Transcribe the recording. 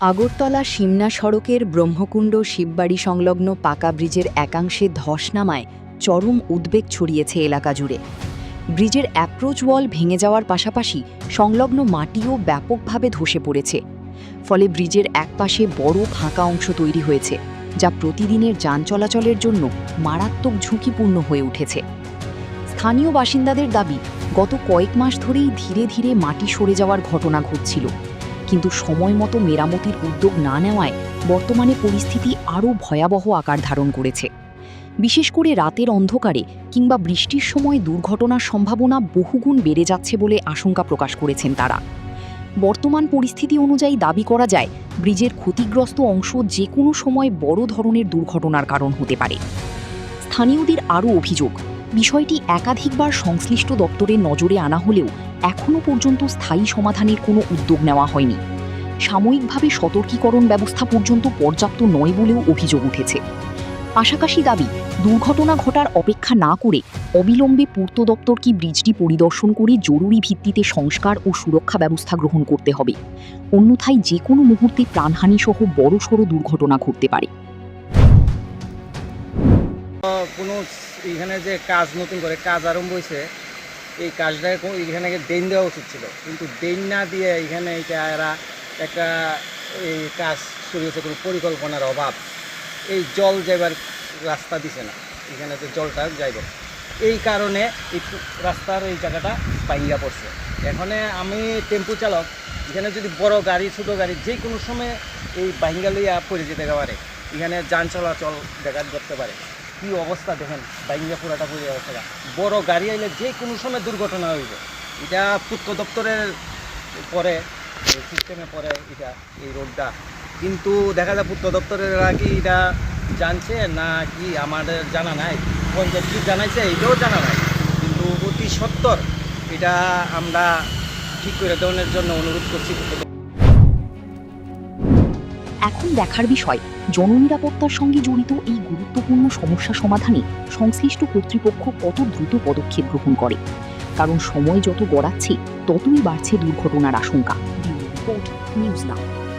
আগরতলা সিমনা সড়কের ব্রহ্মকুণ্ড শিববাড়ি সংলগ্ন পাকা ব্রিজের একাংশে ধস নামায় চরম উদ্বেগ ছড়িয়েছে এলাকা জুড়ে। ব্রিজের অ্যাপ্রোচ ওয়াল ভেঙে যাওয়ার পাশাপাশি সংলগ্ন মাটিও ব্যাপকভাবে ধসে পড়েছে। ফলে ব্রিজের একপাশে বড় ফাঁকা অংশ তৈরি হয়েছে, যা প্রতিদিনের যান চলাচলের জন্য মারাত্মক ঝুঁকিপূর্ণ হয়ে উঠেছে। স্থানীয় বাসিন্দাদের দাবি, গত কয়েক মাস ধরেই ধীরে ধীরে মাটি সরে যাওয়ার ঘটনা ঘটছিল, কিন্তু সময় মতো মেরামতির উদ্যোগ না নেওয়ায় বর্তমানে পরিস্থিতি আরও ভয়াবহ আকার ধারণ করেছে। বিশেষ করে রাতের অন্ধকারে কিংবা বৃষ্টির সময় দুর্ঘটনার সম্ভাবনা বহুগুণ বেড়ে যাচ্ছে বলে আশঙ্কা প্রকাশ করেছেন তারা। বর্তমান পরিস্থিতি অনুযায়ী দাবি করা যায়, ব্রিজের ক্ষতিগ্রস্ত অংশ যে কোনো সময় বড় ধরনের দুর্ঘটনার কারণ হতে পারে। স্থানীয়দের আরও অভিযোগ, বিষয়টি একাধিকবার সংশ্লিষ্ট দপ্তরের নজরে আনা হলেও এখনও পর্যন্ত স্থায়ী সমাধানের কোনো উদ্যোগ নেওয়া হয়নি। সাময়িকভাবে সতর্কীকরণ ব্যবস্থা পর্যন্ত পর্যাপ্ত নয় বলেও অভিযোগ উঠেছে। পাশাপাশি দাবি, দুর্ঘটনা ঘটার অপেক্ষা না করে অবিলম্বে পূর্ত দপ্তরকে ব্রিজটি পরিদর্শন করে জরুরি ভিত্তিতে সংস্কার ও সুরক্ষা ব্যবস্থা গ্রহণ করতে হবে। অন্যথায় যে কোনো মুহূর্তে প্রাণহানিসহ বড়সড় দুর্ঘটনা ঘটতে পারে। কোনো এখানে যে কাজ নতুন করে কাজ আরম্ভ হয়েছে, এই কাজটা এখানে দেন দেওয়া উচিত ছিল, কিন্তু দেন না দিয়ে এখানে এরা একটা এই কাজ শুরু হয়েছে কোনো পরিকল্পনার অভাব। এই জল যাইবার রাস্তা দিছে না, এখানে যে জলটা যাইব, এই কারণে এই রাস্তার এই জায়গাটা ভাঙিয়া পড়ছে। এখানে আমি টেম্পু চালক, এখানে যদি বড় গাড়ি ছোটো গাড়ি যে কোনো সময় এই ভাঙিয়া লইয়া পড়ে যেতে পারে, এখানে যান চলাচল দেখা করতে পারে। কি অবস্থা দেখেন, ভাঙিয়া পুরাটা পড়ে অবস্থা, বড় গাড়ি আইলে যে কোনো সময় দুর্ঘটনা হইব। এটা পূর্ত দপ্তরের পরে সিস্টেমে পরে এটা এই রোডটা, কিন্তু দেখা যায় পূর্ত দপ্তরের কি এটা জানছে না কি আমাদের জানা নাই, পঞ্চায়েত কি জানাইছে এটাও জানা নাই, কিন্তু অতি সত্বর এটা আমরা ঠিক করে দেওয়ার জন্য অনুরোধ করছি। এখন দেখার বিষয়, জননিরাপত্তার সঙ্গে জড়িত এই গুরুত্বপূর্ণ সমস্যা সমাধানে সংশ্লিষ্ট কর্তৃপক্ষ কত দ্রুত পদক্ষেপ গ্রহণ করে, কারণ সময় যত গড়াচ্ছে ততই বাড়ছে দুর্ঘটনার আশঙ্কা। News now.